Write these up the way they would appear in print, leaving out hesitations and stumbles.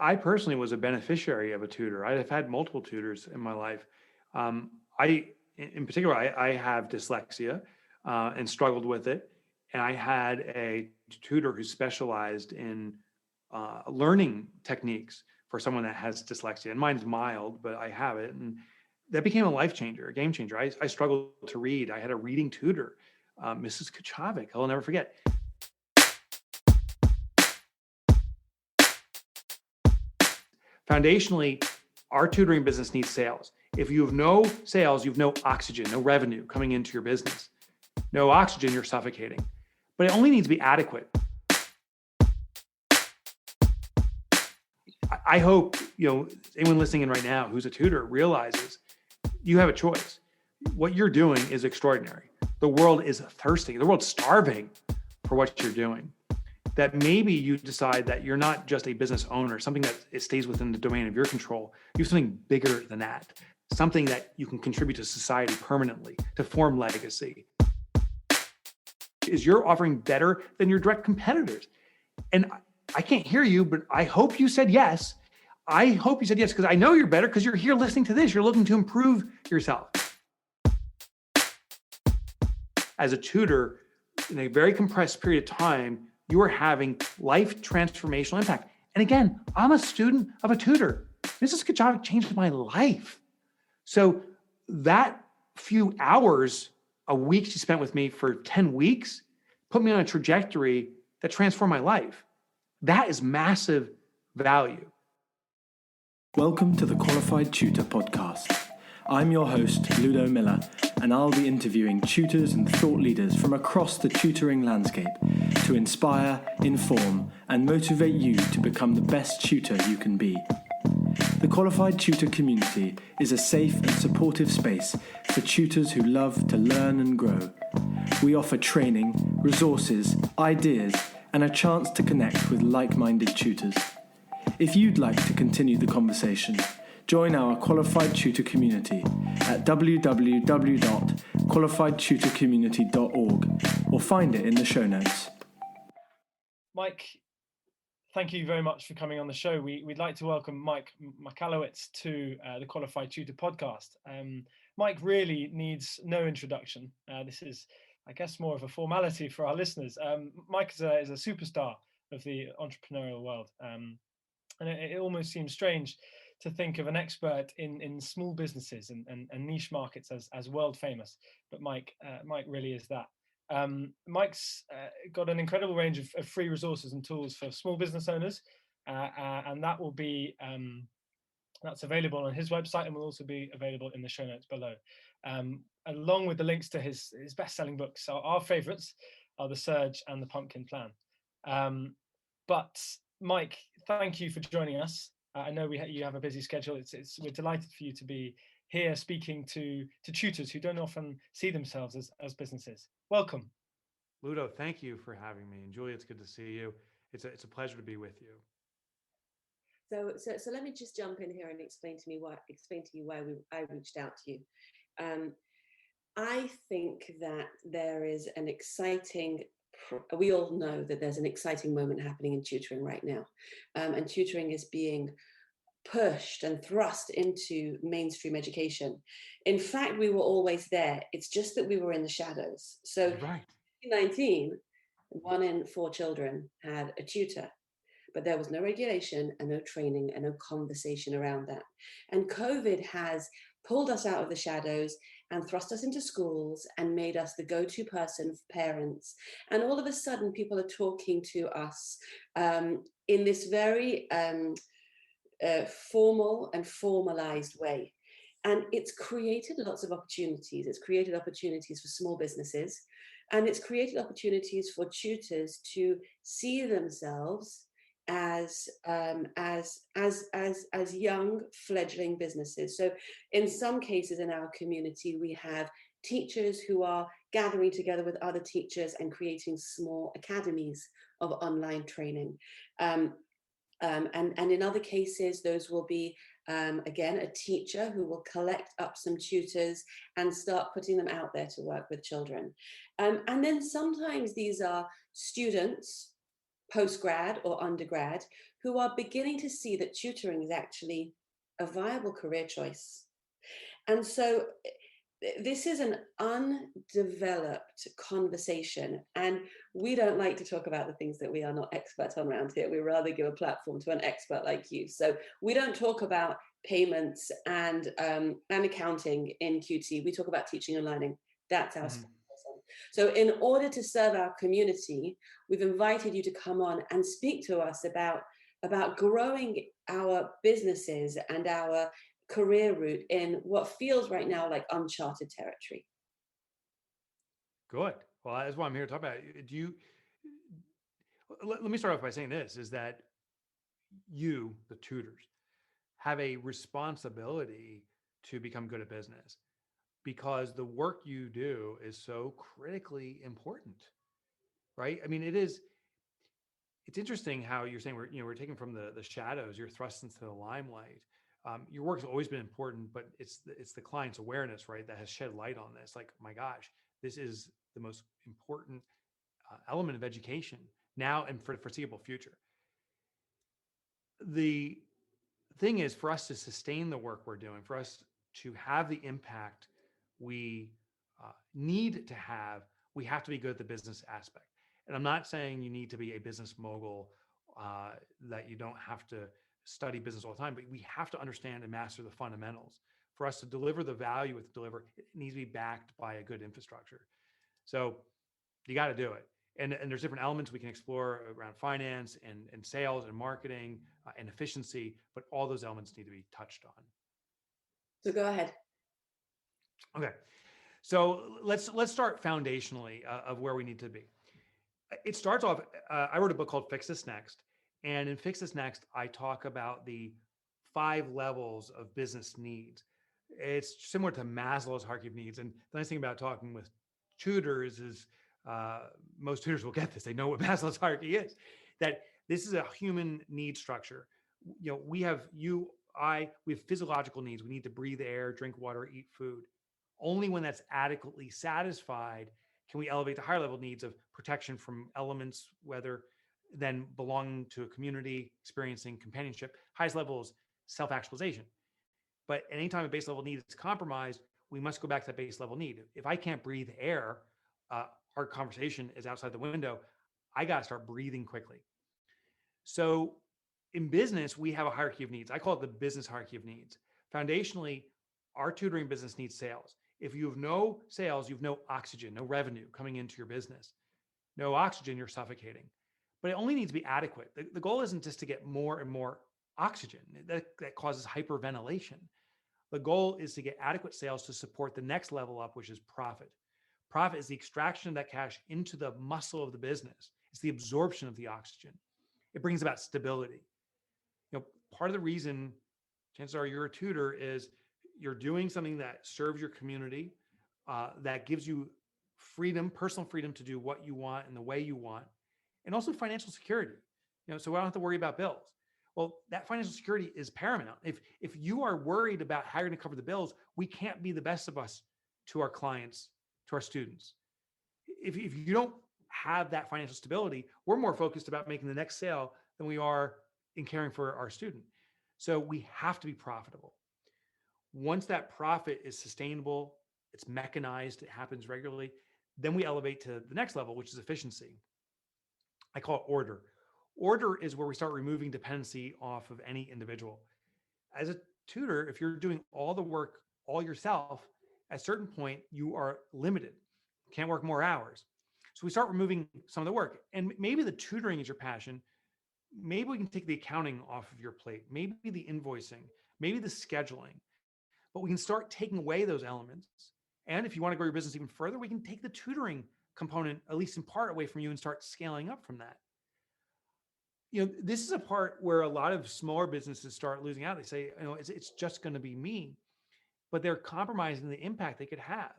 I personally was a beneficiary of a tutor. I've had multiple tutors in my life. In particular, I have dyslexia and struggled with it. And I had a tutor who specialized in learning techniques for someone that has dyslexia. And mine's mild, but I have it. And that became a life changer, a game changer. I struggled to read. I had a reading tutor, Mrs. Michalowicz. I'll never forget. Foundationally, our tutoring business needs sales. If you have no sales, you have no oxygen, no revenue coming into your business. No oxygen, you're suffocating. But it only needs to be adequate. I hope anyone listening in right now who's a tutor realizes you have a choice. What you're doing is extraordinary. The world is thirsty. The world's starving for what you're doing. That maybe you decide that you're not just a business owner, something that it stays within the domain of your control. You have something bigger than that, something that you can contribute to society permanently, to form legacy. Is you're offering better than your direct competitors? And I can't hear you, but I hope you said yes. I hope you said yes, because I know you're better because you're here listening to this. You're looking to improve yourself. As a tutor, in a very compressed period of time, you are having life transformational impact. And again, I'm a student of a tutor. Mrs. Michalowicz changed my life. So that few hours a week she spent with me for 10 weeks put me on a trajectory that transformed my life. That is massive value. Welcome to the Qualified Tutor Podcast. I'm your host, Ludo Miller, and I'll be interviewing tutors and thought leaders from across the tutoring landscape to inspire, inform, and motivate you to become the best tutor you can be. The Qualified Tutor community is a safe and supportive space for tutors who love to learn and grow. We offer training, resources, ideas, and a chance to connect with like-minded tutors. If you'd like to continue the conversation, join our Qualified Tutor community at www.qualifiedtutorcommunity.org or find it in the show notes. Mike, thank you very much for coming on the show. We'd like to welcome Mike Michalowicz to the Qualified Tutor podcast. Mike really needs no introduction. This is, I guess, more of a formality for our listeners. Mike is a superstar of the entrepreneurial world. And it almost seems strange to think of an expert in small businesses and niche markets as world famous. But Mike really is that. Mike's got an incredible range of free resources and tools for small business owners, and that will be that's available on his website and will also be available in the show notes below, along with the links to his best-selling books. So our favorites are The Surge and The Pumpkin Plan. But Mike, thank you for joining us. I know you have a busy schedule. We're delighted for you to be here speaking to tutors who don't often see themselves as businesses. Welcome. Ludo, thank you for having me. And Julia, it's good to see you. It's a pleasure to be with you. So let me just jump in here and explain to you why I reached out to you. I think that there is an exciting. We all know that there's an exciting moment happening in tutoring right now, and tutoring is being pushed and thrust into mainstream education. In fact, we were always there. It's just that we were in the shadows. So, Right. in 2019, 1 in 4 children had a tutor. But there was no regulation and no training and no conversation around that. And COVID has pulled us out of the shadows and thrust us into schools and made us the go-to person for parents. And all of a sudden, people are talking to us in this very formal and formalized way. And it's created lots of opportunities. It's created opportunities for small businesses, and it's created opportunities for tutors to see themselves as young fledgling businesses. So in some cases in our community, we have teachers who are gathering together with other teachers and creating small academies of online training. And in other cases, those will be, again, a teacher who will collect up some tutors and start putting them out there to work with children. And then sometimes these are students, postgrad or undergrad, who are beginning to see that tutoring is actually a viable career choice. And so this is an undeveloped conversation, and we don't like to talk about the things that we are not experts on around here. We rather give a platform to an expert like you. So we don't talk about payments and accounting in QT. We talk about teaching and learning. That's our specialism. So in order to serve our community, we've invited you to come on and speak to us about growing our businesses and our career route in what feels right now like uncharted territory. Good. Well, that's what I'm here to talk about. Let me start off by saying this, is that you, the tutors, have a responsibility to become good at business, because the work you do is so critically important, right? I mean, it's interesting how you're saying we're taken from the shadows, you're thrust into the limelight. Your work has always been important, but it's the client's awareness, right, that has shed light on this. Like, my gosh, this is the most important element of education now and for the foreseeable future. The thing is, for us to sustain the work we're doing, for us to have the impact we need to have, we have to be good at the business aspect. And I'm not saying you need to be a business mogul, that you don't have to study business all the time, but we have to understand and master the fundamentals. For us to deliver the value with deliver, it needs to be backed by a good infrastructure. So you got to do it. And there's different elements we can explore around finance and sales and marketing and efficiency, but all those elements need to be touched on. So go ahead. Okay. So let's start foundationally of where we need to be. It starts off, I wrote a book called Fix This Next. And in Fix This Next, I talk about the 5 levels of business needs. It's similar to Maslow's hierarchy of needs. And the nice thing about talking with tutors is most tutors will get this. They know what Maslow's hierarchy is, that this is a human need structure. We have we have physiological needs. We need to breathe air, drink water, eat food. Only when that's adequately satisfied can we elevate to higher level needs of protection from elements, whether then belonging to a community, experiencing companionship. Highest level is self-actualization. But anytime a base level need is compromised, we must go back to that base level need. If I can't breathe air, our conversation is outside the window. I got to start breathing quickly. So in business, we have a hierarchy of needs. I call it the business hierarchy of needs. Foundationally, our tutoring business needs sales. If you have no sales, you have no oxygen, no revenue coming into your business. No oxygen, you're suffocating. But it only needs to be adequate. The goal isn't just to get more and more oxygen. That causes hyperventilation. The goal is to get adequate sales to support the next level up, which is profit. Profit is the extraction of that cash into the muscle of the business. It's the absorption of the oxygen. It brings about stability. Part of the reason, chances are, you're a tutor is you're doing something that serves your community, that gives you freedom, personal freedom to do what you want and the way you want, and also financial security. So I don't have to worry about bills. Well, that financial security is paramount. If you are worried about how you're going to cover the bills, we can't be the best of us to our clients, to our students. If you don't have that financial stability, we're more focused about making the next sale than we are in caring for our student. So we have to be profitable. Once that profit is sustainable, it's mechanized, it happens regularly, then we elevate to the next level, which is efficiency. I call it order. Order is where we start removing dependency off of any individual. As a tutor, if you're doing all the work all yourself, at a certain point, you are limited. You can't work more hours. So we start removing some of the work. And maybe the tutoring is your passion. Maybe we can take the accounting off of your plate, maybe the invoicing, maybe the scheduling. But we can start taking away those elements. And if you want to grow your business even further, we can take the tutoring component, at least in part, away from you and start scaling up from that. This is a part where a lot of smaller businesses start losing out. They say, it's just going to be me, but they're compromising the impact they could have.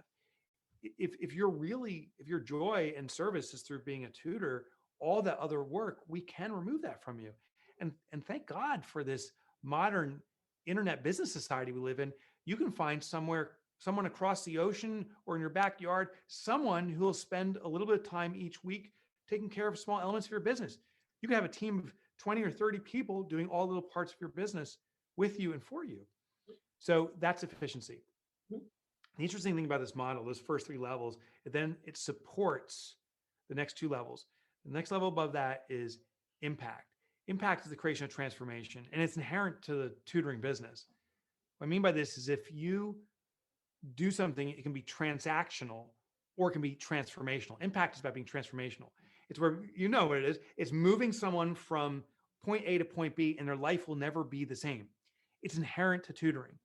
If your joy and service is through being a tutor, all that other work, we can remove that from you. And thank God for this modern internet business society we live in. You can find someone across the ocean or in your backyard, someone who will spend a little bit of time each week taking care of small elements of your business. You can have a team of 20 or 30 people doing all little parts of your business with you and for you. So that's efficiency. The interesting thing about this model, those first 3 levels, then it supports the next 2 levels. The next level above that is impact. Impact is the creation of transformation, and it's inherent to the tutoring business. What I mean by this is if you do something, it can be transactional or it can be transformational. Impact is about being transformational. It's where you know what it is. It's moving someone from point A to point B, and their life will never be the same. It's inherent to tutoring.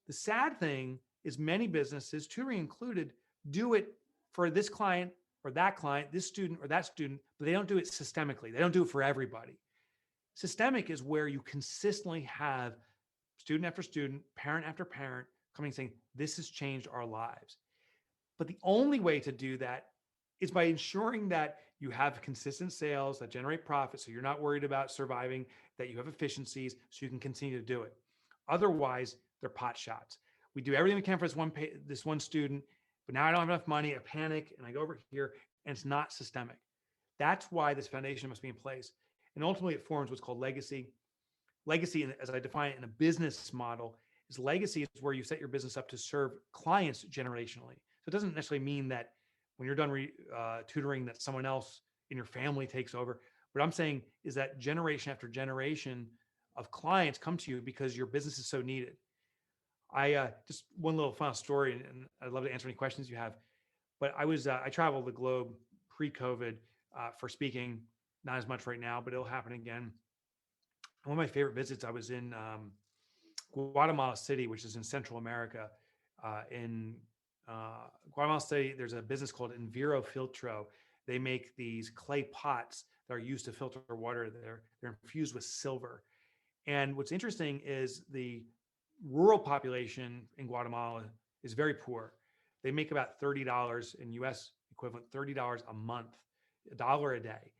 The sad thing is many businesses, tutoring included, do it for this client or that client, this student or that student, but they don't do it systemically. They don't do it for everybody. Systemic is where you consistently have student after student, parent after parent coming saying, this has changed our lives. But the only way to do that is by ensuring that you have consistent sales that generate profit, so you're not worried about surviving, that you have efficiencies so you can continue to do it. Otherwise, they're pot shots. We do everything we can for this one student, but now I don't have enough money, I panic, and I go over here, and it's not systemic. That's why this foundation must be in place. And ultimately, it forms what's called legacy. Legacy, as I define it in a business model, is legacy is where you set your business up to serve clients generationally. So it doesn't necessarily mean that when you're done tutoring that someone else in your family takes over. What I'm saying is that generation after generation of clients come to you because your business is so needed. I just one little final story, and I'd love to answer any questions you have. But I traveled the globe pre-COVID for speaking, not as much right now, but it'll happen again. One of my favorite visits, I was in Guatemala City, which is in Central America. In Guatemala City, there's a business called Filtro. They make these clay pots that are used to filter water. They're infused with silver. And what's interesting is the rural population in Guatemala is very poor. They make about $30 in US equivalent, $30 a month, $1 a day.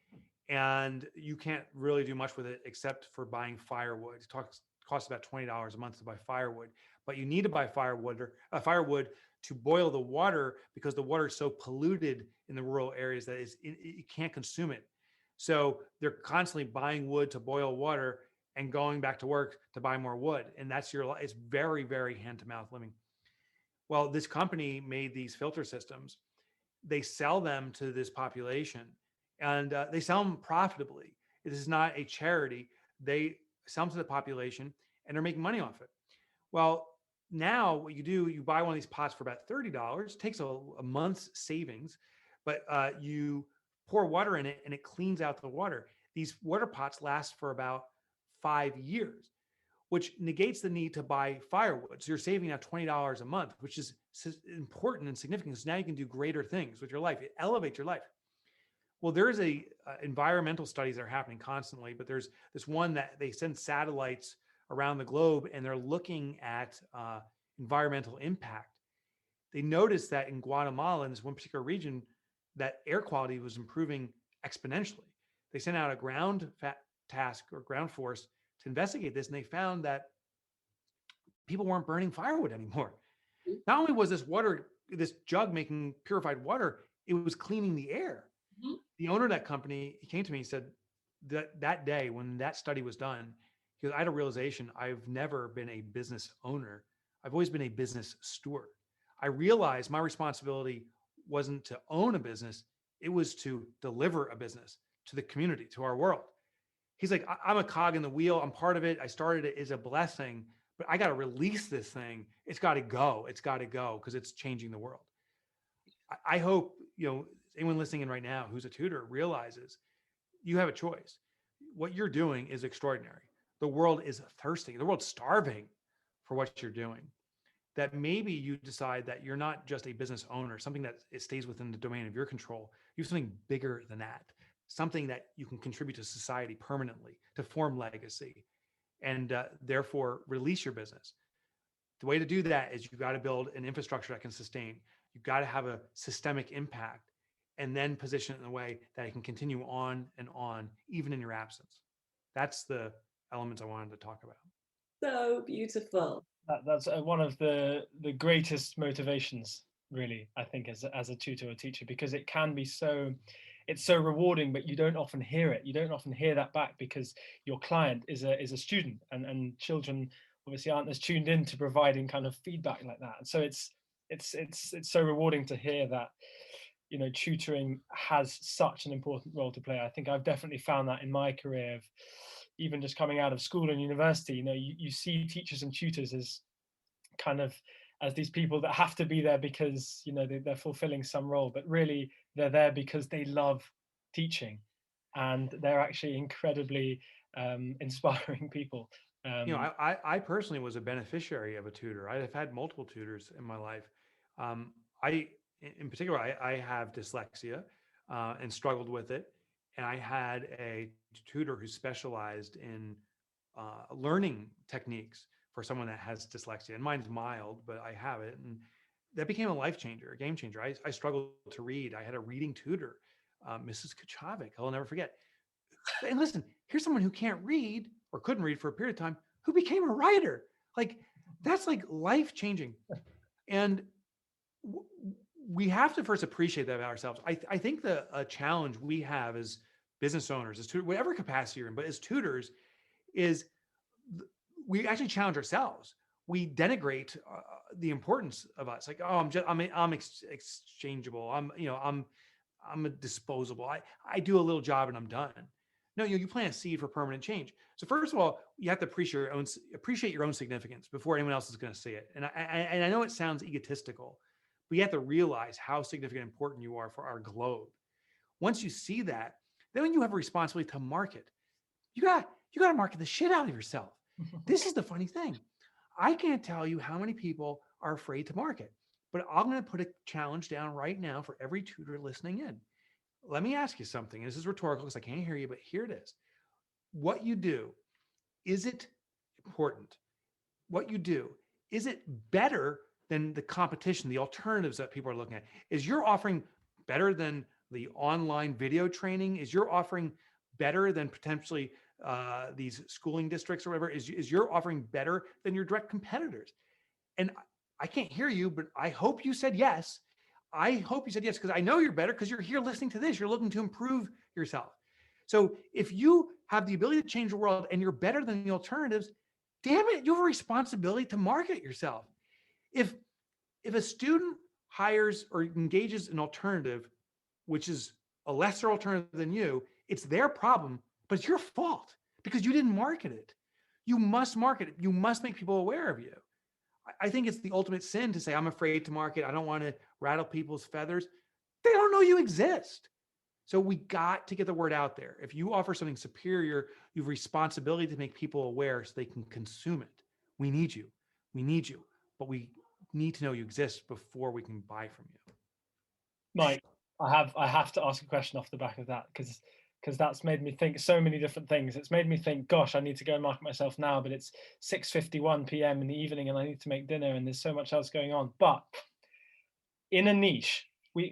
And you can't really do much with it except for buying firewood. It costs about $20 a month to buy firewood, but you need to buy firewood to boil the water because the water is so polluted in the rural areas that you can't consume it. So they're constantly buying wood to boil water and going back to work to buy more wood. And it's very, very hand to mouth living. Well, this company made these filter systems. They sell them to this population, and they sell them profitably. It is not a charity. They sell them to the population, and they're making money off it. Well, now what you do, you buy one of these pots for about $30. It takes a month's savings, but you pour water in it, and it cleans out the water. These water pots last for about 5 years, which negates the need to buy firewood. So you're saving now $20 a month, which is important and significant. So now you can do greater things with your life. It elevates your life. Well, there is environmental studies that are happening constantly, but there's this one that they send satellites around the globe, and they're looking at environmental impact. They noticed that in Guatemala, in this one particular region, that air quality was improving exponentially. They sent out a ground task or ground force to investigate this, and they found that people weren't burning firewood anymore. Not only was this jug making purified water, it was cleaning the air. Mm-hmm. The owner of that company, he came to me and said that day when that study was done, he goes, I had a realization. I've never been a business owner. I've always been a business steward. I realized my responsibility wasn't to own a business. It was to deliver a business to the community, to our world. He's like, I'm a cog in the wheel. I'm part of it. I started it as a blessing, but I got to release this thing. It's got to go. It's got to go because it's changing the world. I hope, anyone listening in right now who's a tutor realizes you have a choice. What you're doing is extraordinary. The world is thirsting. The world's starving for what you're doing. That maybe you decide that you're not just a business owner, something that it stays within the domain of your control. You have something bigger than that, something that you can contribute to society permanently, to form legacy, and therefore release your business. The way to do that is you've got to build an infrastructure that can sustain. You've got to have a systemic impact, and then position it in a way that it can continue on and on, even in your absence. That's the elements I wanted to talk about. So beautiful. That's one of the greatest motivations, really, I think, as a tutor or teacher, because it can be so it's so rewarding, but you don't often hear it. You don't often hear that back because your client is a student, and children obviously aren't as tuned in to providing kind of feedback like that. And so it's so rewarding to hear that, tutoring has such an important role to play. I think I've definitely found that in my career, of even just coming out of school and university. You see teachers and tutors as kind of as these people that have to be there because they're fulfilling some role, but really they're there because they love teaching, and they're actually incredibly inspiring people. I personally was a beneficiary of a tutor. I've had multiple tutors in my life. I, in particular, I have dyslexia and struggled with it. And I had a tutor who specialized in learning techniques for someone that has dyslexia. And mine's mild, but I have it. And that became a life changer, a game changer. I struggled to read. I had a reading tutor, Mrs. Kachovic. I'll never forget. And listen, here's someone who can't read or couldn't read for a period of time, who became a writer. Like, that's like life changing. And we have to first appreciate that about ourselves. I think the challenge we have as business owners, as tutors, whatever capacity you're in, but as tutors, is we actually challenge ourselves. We denigrate the importance of us. Like, oh, I'm exchangeable. I'm a disposable. I do a little job and I'm done. No, you plant a seed for permanent change. So first of all, you have to appreciate your own significance before anyone else is going to see it. And I know it sounds egotistical, but you have to realize how significant and important you are for our globe. Once you see that, then when you have a responsibility to market, you got to market the shit out of yourself. This is the funny thing. I can't tell you how many people are afraid to market, but I'm going to put a challenge down right now for every tutor listening in. Let me ask you something. This is rhetorical because I can't hear you, but here it is. What you do, is it important? What you do, is it better than the competition, the alternatives that people are looking at? Is your offering better than the online video training? Is your offering better than potentially these schooling districts or whatever? Is your offering better than your direct competitors? And I can't hear you, but I hope you said yes. I hope you said yes, because I know you're better, because you're here listening to this. You're looking to improve yourself. So if you have the ability to change the world and you're better than the alternatives, damn it, you have a responsibility to market yourself. If a student hires or engages an alternative, which is a lesser alternative than you, it's their problem, but it's your fault because you didn't market it. You must market it. You must make people aware of you. I think it's the ultimate sin to say, I'm afraid to market. I don't want to rattle people's feathers. They don't know you exist. So we got to get the word out there. If you offer something superior, you have responsibility to make people aware so they can consume it. We need you. We need you. But we need to know you exist before we can buy from you. Mike, I have to ask a question off the back of that, because that's made me think so many different things. It's made me think, gosh, I need to go and market myself now, but it's 6:51 p.m. in the evening and I need to make dinner and there's so much else going on. But in a niche,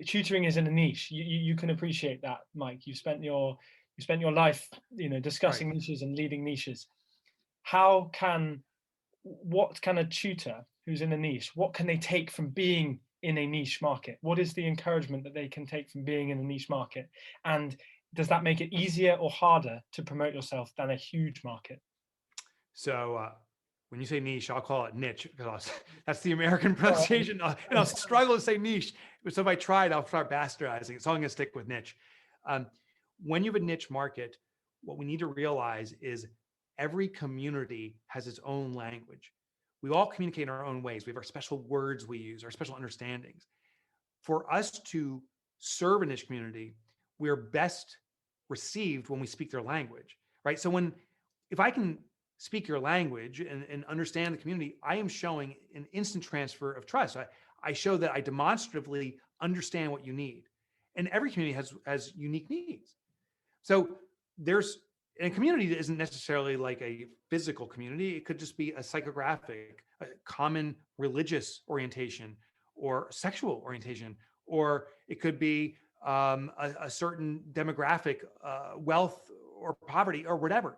tutoring is in a niche. You can appreciate that, Mike. You spent your life, discussing niches and leading niches. What can a tutor who's in a niche, what can they take from being in a niche market? What is the encouragement that they can take from being in a niche market? And does that make it easier or harder to promote yourself than a huge market? So when you say niche, I'll call it niche, because that's the American pronunciation. And I'll struggle to say niche. So if I try it, I'll start bastardizing it. So I'm going to stick with niche. When you have a niche market, what we need to realize is every community has its own language. We all communicate in our own ways. We have our special words we use, our special understandings. For us to serve a niche community, we're best received when we speak their language, right? So if I can speak your language and understand the community, I am showing an instant transfer of trust. I show that I demonstratively understand what you need. And every community has unique needs. So a community that isn't necessarily like a physical community. It could just be a psychographic, a common religious orientation or sexual orientation, or it could be a certain demographic, wealth or poverty or whatever.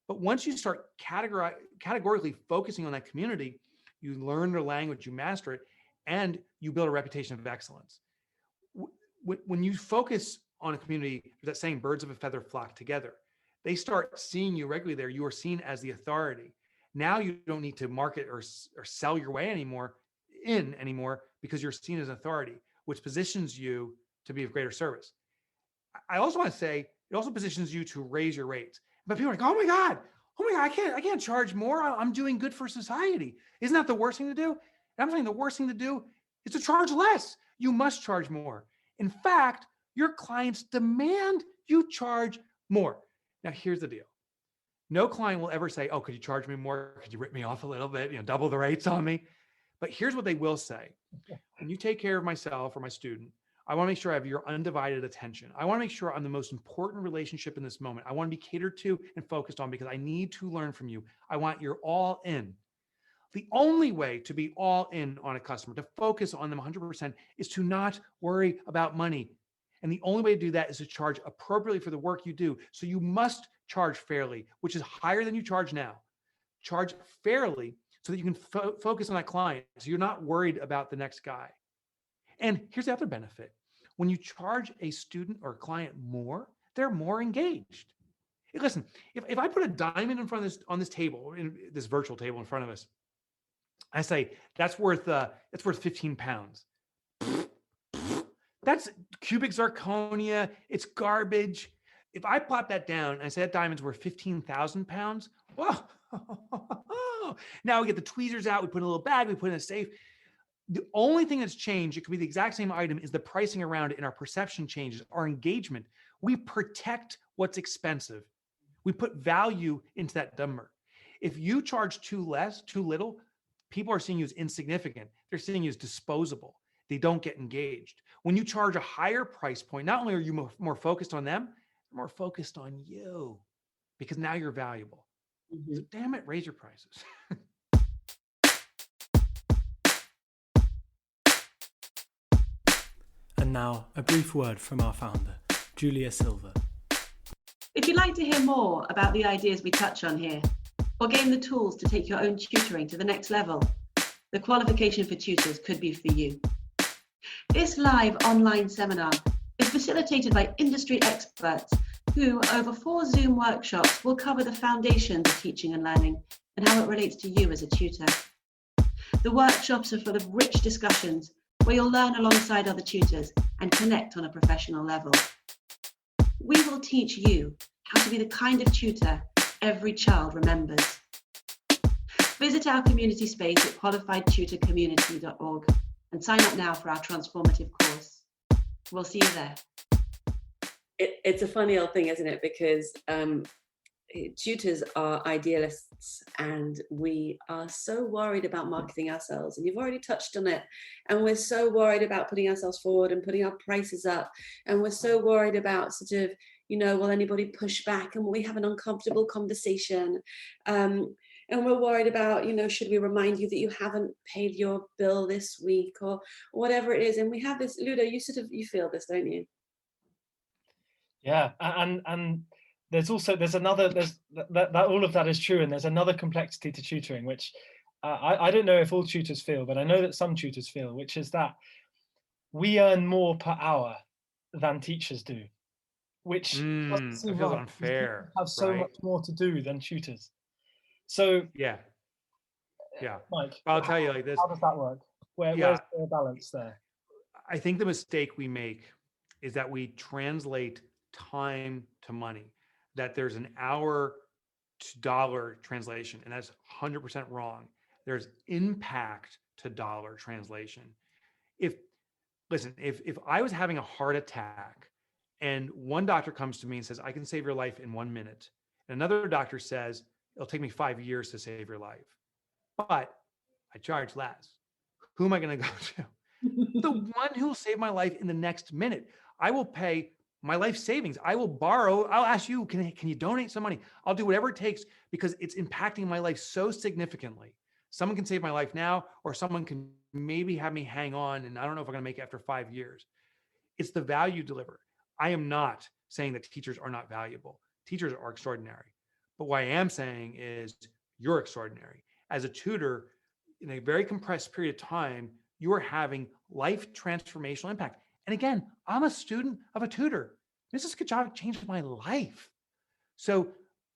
But once you start categorically focusing on that community, you learn their language, you master it, and you build a reputation of excellence. When you focus on a community, there's that saying, birds of a feather flock together. They start seeing you regularly there. You are seen as the authority. Now you don't need to market or sell your way anymore because you're seen as authority, which positions you to be of greater service. I also want to say it also positions you to raise your rates. But people are like, oh my God, I can't charge more. I'm doing good for society. Isn't that the worst thing to do? And I'm saying the worst thing to do is to charge less. You must charge more. In fact, your clients demand you charge more. Now, here's the deal. No client will ever say, oh, could you charge me more? Could you rip me off a little bit? Double the rates on me. But here's what they will say. When you take care of myself or my student, I want to make sure I have your undivided attention. I want to make sure I'm the most important relationship in this moment. I want to be catered to and focused on because I need to learn from you. I want your all in. The only way to be all in on a customer, to focus on them 100%, is to not worry about money. And the only way to do that is to charge appropriately for the work you do. So you must charge fairly, which is higher than you charge now. Charge fairly so that you can focus on that client. So you're not worried about the next guy. And here's the other benefit. When you charge a student or a client more, they're more engaged. Hey, listen, if I put a diamond in front of this table, in this virtual table in front of us, I say, that's worth 15 pounds. That's cubic zirconia. It's garbage. If I plop that down and I say that diamond's worth 15,000 pounds, well, now we get the tweezers out. We put in a little bag. We put in a safe. The only thing that's changed, it could be the exact same item, is the pricing around it and our perception changes, our engagement. We protect what's expensive. We put value into that number. If you charge too little, people are seeing you as insignificant. They're seeing you as disposable. They don't get engaged. When you charge a higher price point, not only are you more focused on them, they're more focused on you because now you're valuable. Mm-hmm. So damn it, raise your prices. And now, a brief word from our founder, Julia Silva. If you'd like to hear more about the ideas we touch on here, or gain the tools to take your own tutoring to the next level, the qualification for tutors could be for you. This live online seminar is facilitated by industry experts who, over 4 Zoom workshops, will cover the foundations of teaching and learning and how it relates to you as a tutor. The workshops are full of rich discussions where you'll learn alongside other tutors and connect on a professional level. We will teach you how to be the kind of tutor every child remembers. Visit our community space at qualifiedtutorcommunity.org and sign up now for our transformative course. We'll see you there. It's a funny old thing, isn't it? Because tutors are idealists and we are so worried about marketing ourselves, and you've already touched on it, and we're so worried about putting ourselves forward and putting our prices up, and we're so worried about sort of, will anybody push back, and will we have an uncomfortable conversation, and we're worried about, should we remind you that you haven't paid your bill this week or whatever it is. And we have this, Ludo, you feel this, don't you? Yeah, and there's all of that is true, and there's another complexity to tutoring, which I don't know if all tutors feel, but I know that some tutors feel, which is that we earn more per hour than teachers do, which doesn't seem feels right. unfair. Have so much more to do than tutors. So yeah, Mike, I'll tell you like this. How does that work? Where's the balance there? I think the mistake we make is that we translate time to money, that there's an hour to dollar translation, and that's 100% wrong. There's impact to dollar translation. If I was having a heart attack and one doctor comes to me and says, I can save your life in 1 minute, and another doctor says, it'll take me 5 years to save your life, but I charge less, who am I going to go to? The one who will save my life in the next minute. I will pay my life savings. I will borrow. I'll ask you, can you donate some money? I'll do whatever it takes because it's impacting my life so significantly. Someone can save my life now, or someone can maybe have me hang on, and I don't know if I'm going to make it after 5 years. It's the value delivered. I am not saying that teachers are not valuable. Teachers are extraordinary. But what I am saying is you're extraordinary. As a tutor, in a very compressed period of time, you are having life transformational impact. And again, I'm a student of a tutor. Mrs. Kajavic changed my life. So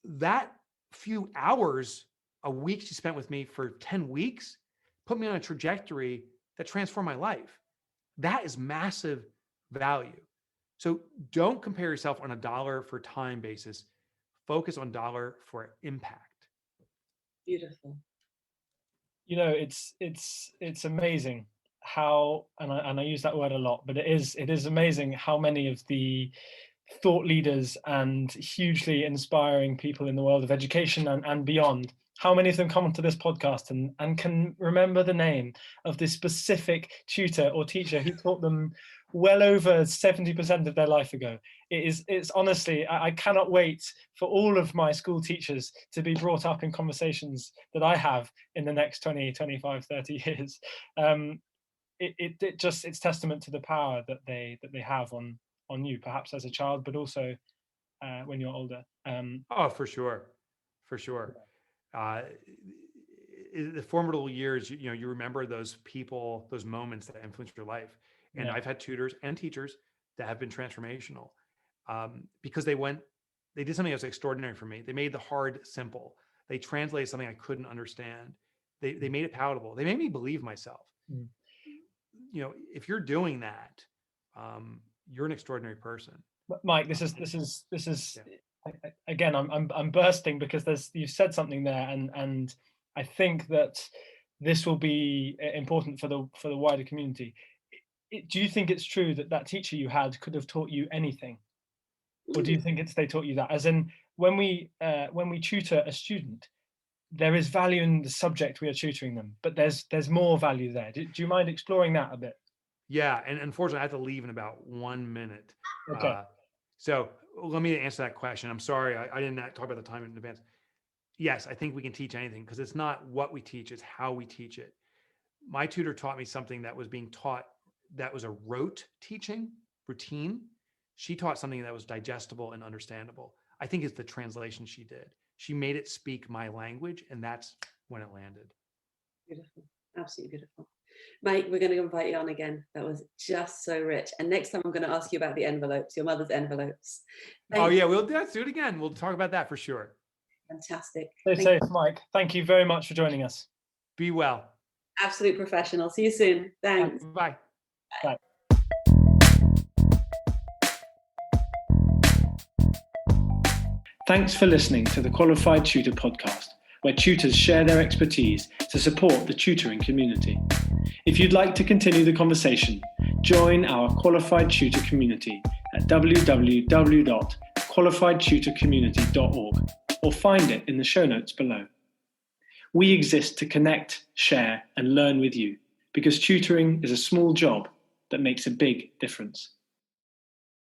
that few hours a week she spent with me for 10 weeks put me on a trajectory that transformed my life. That is massive value. So don't compare yourself on a dollar for time basis. Focus on dollar for impact. Beautiful. You know, it's amazing how, and I use that word a lot, but it is amazing how many of the thought leaders and hugely inspiring people in the world of education and beyond, how many of them come onto this podcast and can remember the name of this specific tutor or teacher who taught them well over 70% of their life ago. It's honestly, I cannot wait for all of my school teachers to be brought up in conversations that I have in the next 20, 25, 30 years. It's testament to the power that they have on you, perhaps as a child, but also when you're older. Oh, for sure. The formidable years, you remember those people, those moments that influenced your life. And I've had tutors and teachers that have been transformational because they did something that was extraordinary for me. They made the hard simple. They translated something I couldn't understand. They made it palatable. They made me believe myself. Mm. If you're doing that, you're an extraordinary person. Mike, this is again, I'm bursting because you've said something there, and I think that this will be important for the wider community. Do you think it's true that teacher you had could have taught you anything, or do you think they taught you that? As in, when we tutor a student, there is value in the subject we are tutoring them, but there's more value there. Do you mind exploring that a bit? Yeah, and unfortunately, I have to leave in about 1 minute. Okay. So let me answer that question. I'm sorry, I didn't talk about the time in advance. Yes, I think we can teach anything because it's not what we teach, it's how we teach it. My tutor taught me something that was being taught that was a rote teaching routine. She taught something that was digestible and understandable. I think it's the translation she did. She made it speak my language, and that's when it landed. Beautiful. Absolutely beautiful. Mike, we're going to invite you on again. That was just so rich. And next time I'm going to ask you about the envelopes, your mother's envelopes. Oh yeah, let's do it again. We'll talk about that for sure. Fantastic. Stay safe, Mike. Thank you very much for joining us. Be well. Absolute professional. See you soon. Thanks. Bye. Bye. Thanks for listening to the Qualified Tutor podcast, where tutors share their expertise to support the tutoring community. If you'd like to continue the conversation, join our Qualified Tutor community at www.qualifiedtutorcommunity.org or find it in the show notes below. We exist to connect, share, and learn with you because tutoring is a small job that makes a big difference.